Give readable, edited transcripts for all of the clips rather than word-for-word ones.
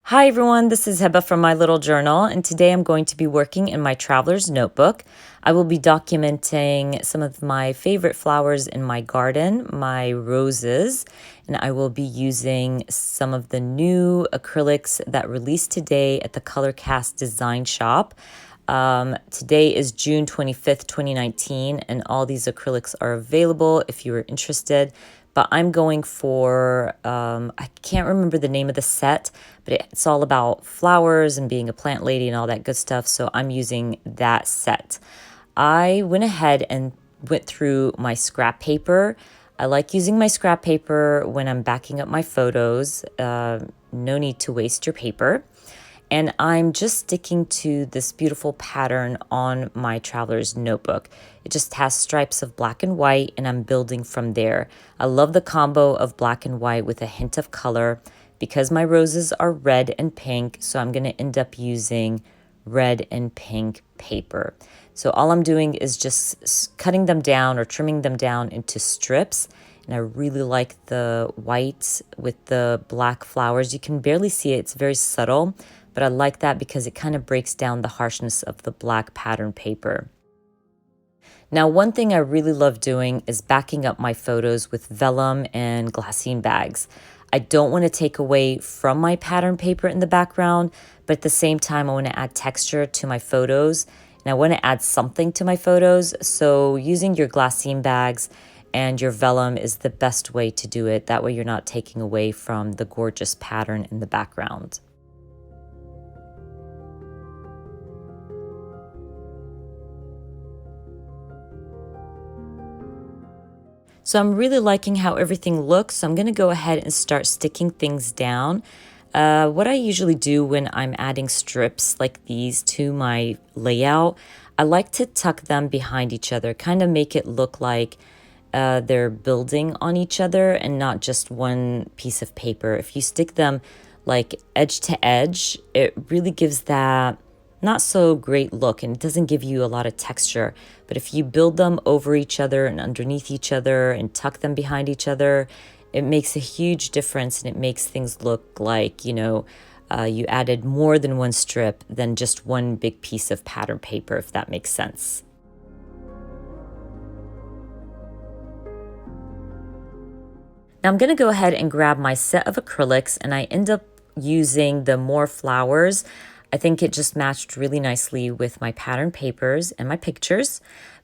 Hi everyone, this is Heba from My Little Journal, and today I'm going to be working in my traveler's notebook. I will be documenting some of my favorite flowers in my garden, my roses, and I will be using some of the new acrylics that released today at the ColorCast Design Shop. Today is June 25th, 2019, and all these acrylics are available if you are interested. But I'm going for, I can't remember the name of the set, but it's all about flowers and being a plant lady and all that good stuff. So I'm using that set. I went ahead and went through my scrap paper. I like using my scrap paper when I'm backing up my photos. No need to waste your paper. And I'm just sticking to this beautiful pattern on my traveler's notebook. It just has stripes of black and white, and I'm building from there. I love the combo of black and white with a hint of color. Because my roses are red and pink, so I'm going to end up using red and pink paper. So all I'm doing is just cutting them down or trimming them down into strips. And I really like the white with the black flowers. You can barely see it. It's very subtle, but I like that because it kind of breaks down the harshness of the black pattern paper. Now, one thing I really love doing is backing up my photos with vellum and glassine bags. I don't want to take away from my pattern paper in the background, but at the same time, I want to add texture to my photos, and I want to add something to my photos. So using your glassine bags and your vellum is the best way to do it. That way you're not taking away from the gorgeous pattern in the background. So I'm really liking how everything looks. So I'm going to go ahead and start sticking things down. What I usually do when I'm adding strips like these to my layout, I like to tuck them behind each other, kind of make it look like they're building on each other and not just one piece of paper. If you stick them like edge to edge, it really gives that not so great look, and it doesn't give you a lot of texture. But if you build them over each other and underneath each other and tuck them behind each other, it makes a huge difference, and it makes things look like, you added more than one strip than just one big piece of pattern paper, if that makes sense. Now I'm going to go ahead and grab my set of acrylics, and I end up using the more flowers. I think it just matched really nicely with my pattern papers and my pictures.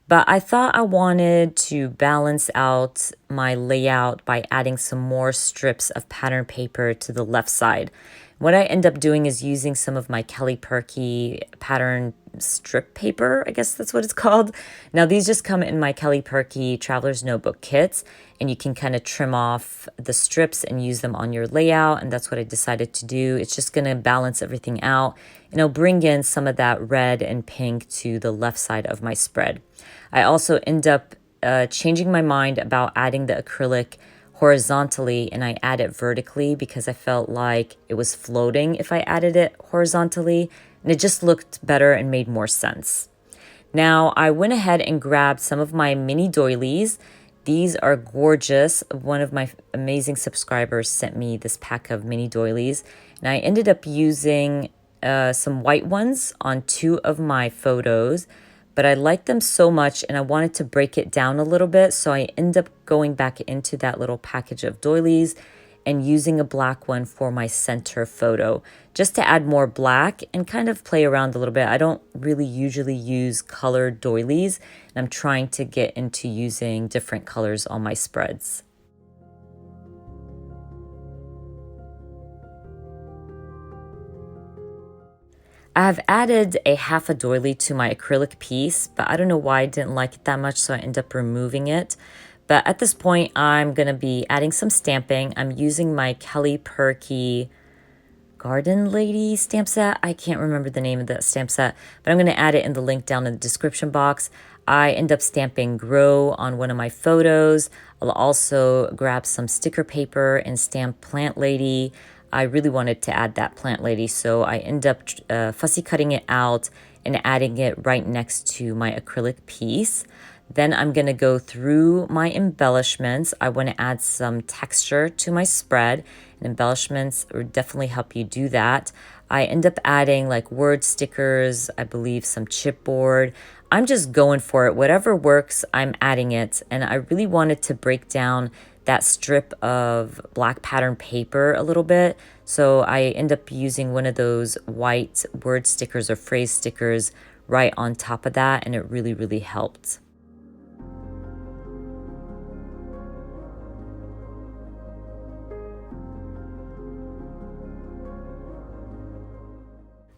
But I thought I wanted to balance out my layout by adding some more strips of pattern paper to the left side. What I end up doing is using some of my Kelly Perky pattern strip paper, I guess that's what it's called. Now these just come in my Kelly Perky Traveler's Notebook kits, and you can kind of trim off the strips and use them on your layout, and that's what I decided to do. It's just going to balance everything out, and I'll bring in some of that red and pink to the left side of my spread. I also end up changing my mind about adding the acrylic horizontally, and I add it vertically because I felt like it was floating if I added it horizontally, and it just looked better and made more sense. Now I went ahead and grabbed some of my mini doilies. These are gorgeous. One of my amazing subscribers sent me this pack of mini doilies, and I ended up using some white ones on two of my photos, but I liked them so much and I wanted to break it down a little bit, so I end up going back into that little package of doilies and using a black one for my center photo, just to add more black and kind of play around a little bit. I don't really usually use colored doilies, and I'm trying to get into using different colors on my spreads. I have added a half a doily to my acrylic piece, but I don't know why I didn't like it that much, so I end up removing it. But at this point, I'm going to be adding some stamping. I'm using my Kelly Perky Garden Lady stamp set. I can't remember the name of that stamp set, but I'm going to add it in the link down in the description box. I end up stamping Grow on one of my photos. I'll also grab some sticker paper and stamp Plant Lady. I really wanted to add that Plant Lady, so I end up fussy cutting it out and adding it right next to my acrylic piece. Then I'm going to go through my embellishments. I want to add some texture to my spread, and embellishments would definitely help you do that. I end up adding like word stickers, I believe some chipboard. I'm just going for it. Whatever works, I'm adding it. And I really wanted to break down that strip of black pattern paper a little bit. So I end up using one of those white word stickers or phrase stickers right on top of that, and it really, really helped.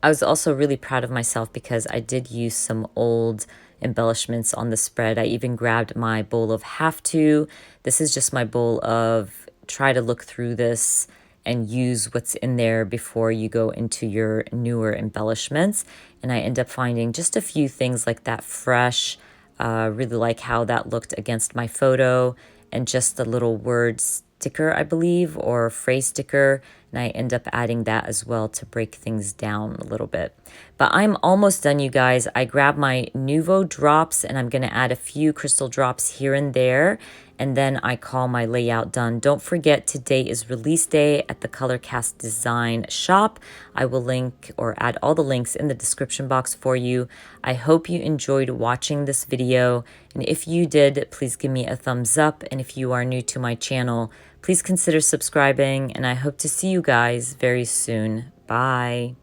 I was also really proud of myself because I did use some old embellishments on the spread. I even grabbed my bowl of have to. This is just my bowl of try to look through this and use what's in there before you go into your newer embellishments. And I end up finding just a few things like that fresh. Really like how that looked against my photo, and just a little word sticker, I believe, or phrase sticker. And I end up adding that as well to break things down a little bit. But I'm almost done, you guys. I grabbed my Nouveau drops and I'm going to add a few crystal drops here and there. And then I call my layout done. Don't forget, today is release day at the Colorcast Design shop. I will link or add all the links in the description box for you. I hope you enjoyed watching this video. And if you did, please give me a thumbs up. And if you are new to my channel, please consider subscribing. And I hope to see you guys very soon. Bye.